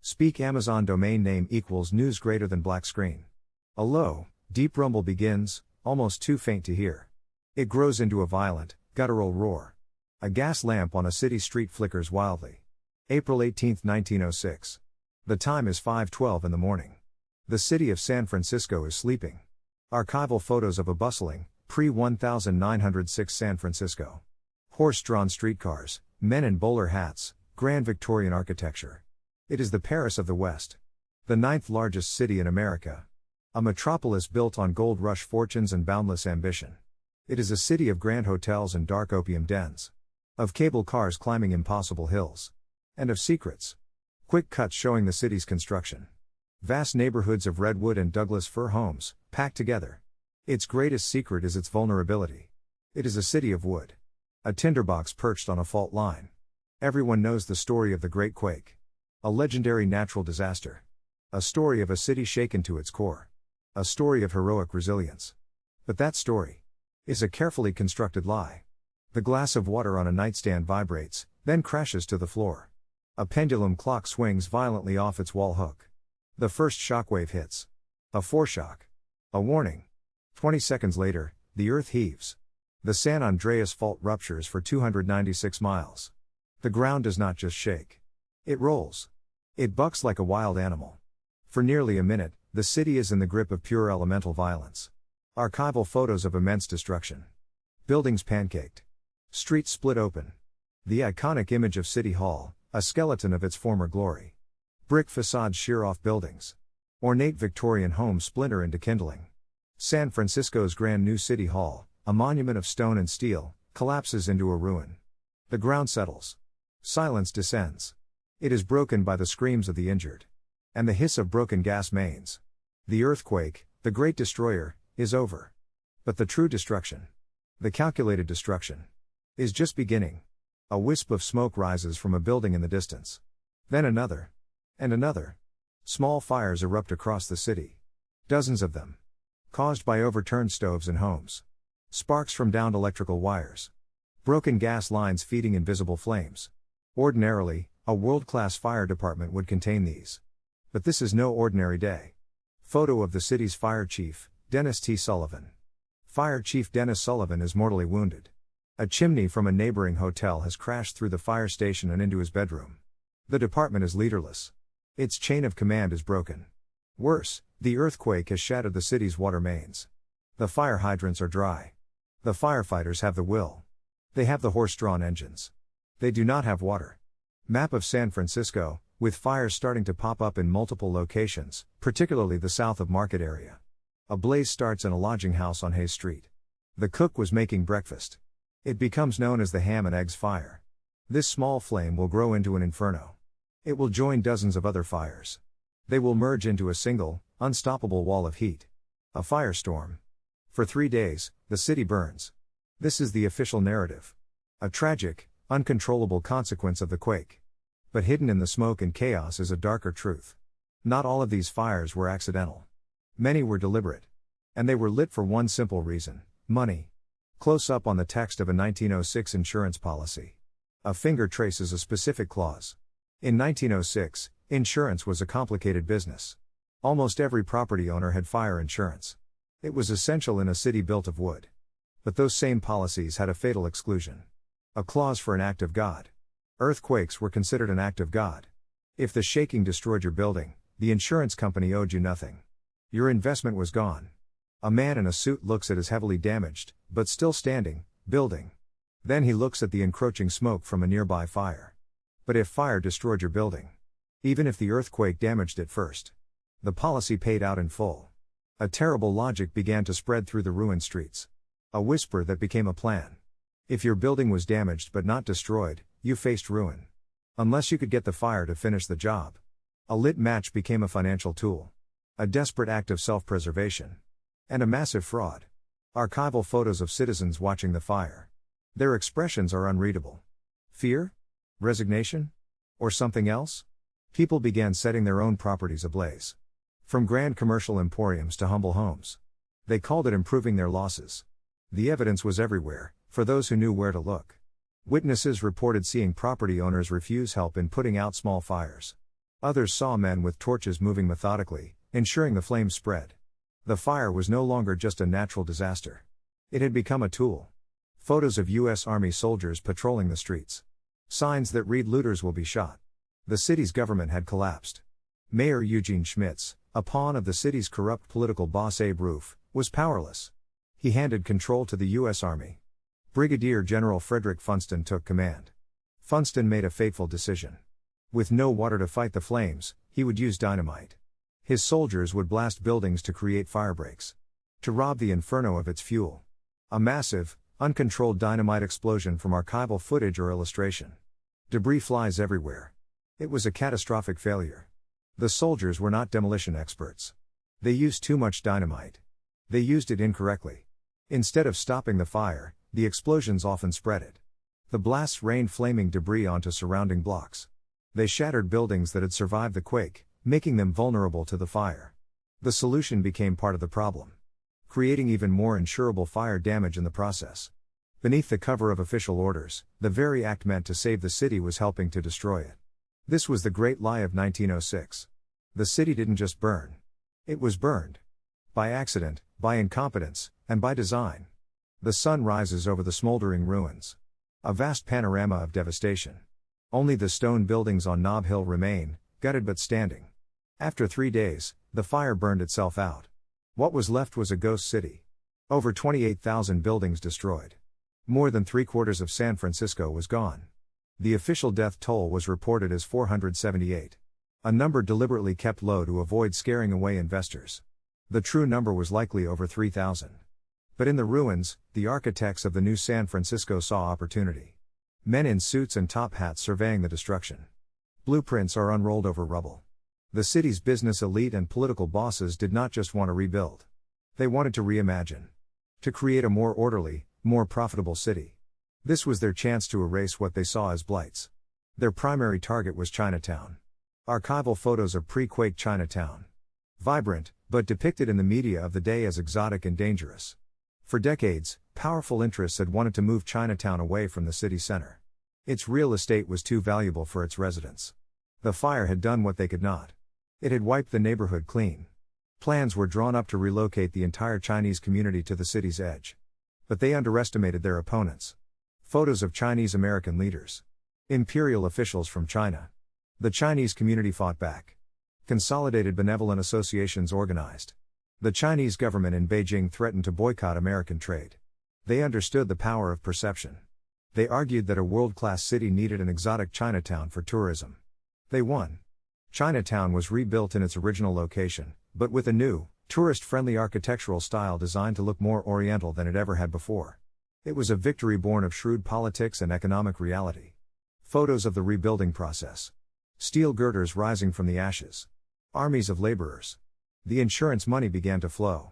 Speak Amazon domain name equals news greater than black screen. A low, deep rumble begins, almost too faint to hear. It grows into a violent, guttural roar. A gas lamp on a city street flickers wildly. April 18, 1906. The time is 5:12 in the morning. The city of San Francisco is sleeping. Archival photos of a bustling, pre-1906 San Francisco. Horse-drawn streetcars, men in bowler hats, grand Victorian architecture. It is the Paris of the West. The 9th largest city in America. A metropolis built on gold rush fortunes and boundless ambition. It is a city of grand hotels and dark opium dens. Of cable cars climbing impossible hills. And of secrets. Quick cuts showing the city's construction. Vast neighborhoods of redwood and Douglas fir homes, packed together. Its greatest secret is its vulnerability. It is a city of wood. A tinderbox perched on a fault line. Everyone knows the story of the Great Quake. A legendary natural disaster. A story of a city shaken to its core. A story of heroic resilience. But that story is a carefully constructed lie. The glass of water on a nightstand vibrates, then crashes to the floor. A pendulum clock swings violently off its wall hook. The first shockwave hits. A foreshock. A warning. 20 seconds later, the earth heaves. The San Andreas Fault ruptures for 296 miles. The ground does not just shake. It rolls. It bucks like a wild animal. For nearly a minute, the city is in the grip of pure elemental violence. Archival photos of immense destruction. Buildings pancaked. Streets split open. The iconic image of City Hall, a skeleton of its former glory. Brick facades shear off buildings. Ornate Victorian homes splinter into kindling. San Francisco's grand new City Hall, a monument of stone and steel, collapses into a ruin. The ground settles. Silence descends. It is broken by the screams of the injured. And the hiss of broken gas mains. The earthquake, the great destroyer, is over. But the true destruction, the calculated destruction, is just beginning. A wisp of smoke rises from a building in the distance. Then another. And another. Small fires erupt across the city. Dozens of them. Caused by overturned stoves and homes. Sparks from downed electrical wires. Broken gas lines feeding invisible flames. Ordinarily, a world-class fire department would contain these. But this is no ordinary day. Photo of the city's fire chief, Dennis T. Sullivan. Fire Chief Dennis Sullivan is mortally wounded. A chimney from a neighboring hotel has crashed through the fire station and into his bedroom. The department is leaderless. Its chain of command is broken. Worse, the earthquake has shattered the city's water mains. The fire hydrants are dry. The firefighters have the will. They have the horse-drawn engines. They do not have water. Map of San Francisco, with fires starting to pop up in multiple locations, particularly the south of Market area. A blaze starts in a lodging house on Hayes Street. The cook was making breakfast. It becomes known as the ham and eggs fire. This small flame will grow into an inferno. It will join dozens of other fires. They will merge into a single, unstoppable wall of heat. A firestorm. For 3 days, the city burns. This is the official narrative. A tragic, uncontrollable consequence of the quake. But hidden in the smoke and chaos is a darker truth. Not all of these fires were accidental. Many were deliberate. And they were lit for one simple reason: money. Close up on the text of a 1906 insurance policy. A finger traces a specific clause. In 1906, insurance was a complicated business. Almost every property owner had fire insurance. It was essential in a city built of wood. But those same policies had a fatal exclusion. A clause for an act of God. Earthquakes were considered an act of God. If the shaking destroyed your building, the insurance company owed you nothing. Your investment was gone. A man in a suit looks at his heavily damaged, but still standing, building. Then he looks at the encroaching smoke from a nearby fire. But if fire destroyed your building, even if the earthquake damaged it first, the policy paid out in full. A terrible logic began to spread through the ruined streets. A whisper that became a plan. If your building was damaged but not destroyed, you faced ruin. Unless you could get the fire to finish the job. A lit match became a financial tool. A desperate act of self-preservation. And a massive fraud. Archival photos of citizens watching the fire. Their expressions are unreadable. Fear? Resignation? Or something else? People began setting their own properties ablaze. From grand commercial emporiums to humble homes. They called it improving their losses. The evidence was everywhere, for those who knew where to look. Witnesses reported seeing property owners refuse help in putting out small fires. Others saw men with torches moving methodically, ensuring the flames spread. The fire was no longer just a natural disaster. It had become a tool. Photos of U.S. Army soldiers patrolling the streets. Signs that read "Looters will be shot." The city's government had collapsed. Mayor Eugene Schmitz, a pawn of the city's corrupt political boss Abe Roof, was powerless. He handed control to the U.S. Army. Brigadier General Frederick Funston took command. Funston made a fateful decision. With no water to fight the flames, he would use dynamite. His soldiers would blast buildings to create firebreaks. To rob the inferno of its fuel. A massive, uncontrolled dynamite explosion from archival footage or illustration. Debris flies everywhere. It was a catastrophic failure. The soldiers were not demolition experts. They used too much dynamite. They used it incorrectly. Instead of stopping the fire, the explosions often spread it. The blasts rained flaming debris onto surrounding blocks. They shattered buildings that had survived the quake, making them vulnerable to the fire. The solution became part of the problem, creating even more insurable fire damage in the process. Beneath the cover of official orders, the very act meant to save the city was helping to destroy it. This was the great lie of 1906. The city didn't just burn. It was burned. By accident, by incompetence, and by design. The sun rises over the smoldering ruins. A vast panorama of devastation. Only the stone buildings on Nob Hill remain, gutted but standing. After 3 days, the fire burned itself out. What was left was a ghost city. Over 28,000 buildings destroyed. More than 3/4 of San Francisco was gone. The official death toll was reported as 478. A number deliberately kept low to avoid scaring away investors. The true number was likely over 3,000. But in the ruins, the architects of the new San Francisco saw opportunity. Men in suits and top hats surveying the destruction. Blueprints are unrolled over rubble. The city's business elite and political bosses did not just want to rebuild. They wanted to reimagine. To create a more orderly, more profitable city. This was their chance to erase what they saw as blights. Their primary target was Chinatown. Archival photos of pre-quake Chinatown. Vibrant, but depicted in the media of the day as exotic and dangerous. For decades, powerful interests had wanted to move Chinatown away from the city center. Its real estate was too valuable for its residents. The fire had done what they could not. It had wiped the neighborhood clean. Plans were drawn up to relocate the entire Chinese community to the city's edge. But they underestimated their opponents. Photos of Chinese American leaders. Imperial officials from China. The Chinese community fought back. Consolidated benevolent associations organized. The Chinese government in Beijing threatened to boycott American trade. They understood the power of perception. They argued that a world-class city needed an exotic Chinatown for tourism. They won. Chinatown was rebuilt in its original location, but with a new, tourist-friendly architectural style designed to look more oriental than it ever had before. It was a victory born of shrewd politics and economic reality. Photos of the rebuilding process. Steel girders rising from the ashes. Armies of laborers. The insurance money began to flow.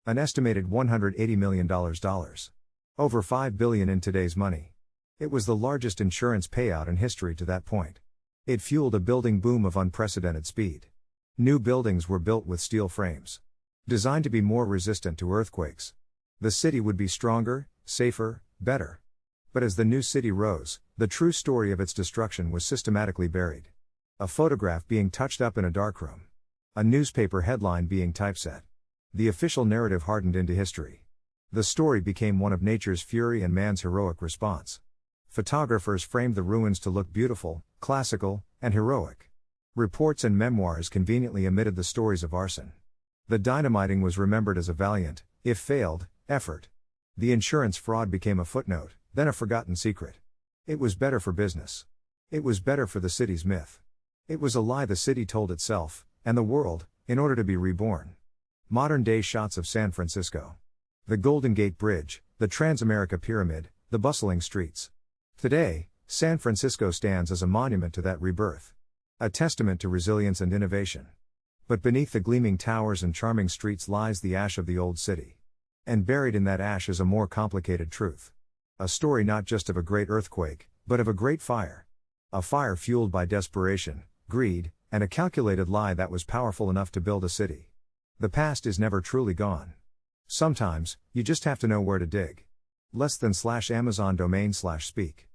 An estimated $180 million. Over $5 billion in today's money. It was the largest insurance payout in history to that point. It fueled a building boom of unprecedented speed. New buildings were built with steel frames. Designed to be more resistant to earthquakes. The city would be stronger, safer, better. But as the new city rose, the true story of its destruction was systematically buried. A photograph being touched up in a darkroom. A newspaper headline being typeset. The official narrative hardened into history. The story became one of nature's fury and man's heroic response. Photographers framed the ruins to look beautiful, classical, and heroic. Reports and memoirs conveniently omitted the stories of arson. The dynamiting was remembered as a valiant, if failed, effort. The insurance fraud became a footnote, then a forgotten secret. It was better for business. It was better for the city's myth. It was a lie the city told itself, and the world, in order to be reborn. Modern-day shots of San Francisco. The Golden Gate Bridge, the Transamerica Pyramid, the bustling streets. Today, San Francisco stands as a monument to that rebirth. A testament to resilience and innovation. But beneath the gleaming towers and charming streets lies the ash of the old city. And buried in that ash is a more complicated truth. A story not just of a great earthquake, but of a great fire. A fire fueled by desperation, greed, and a calculated lie that was powerful enough to build a city. The past is never truly gone. Sometimes, you just have to know where to dig. /Amazon domain/speak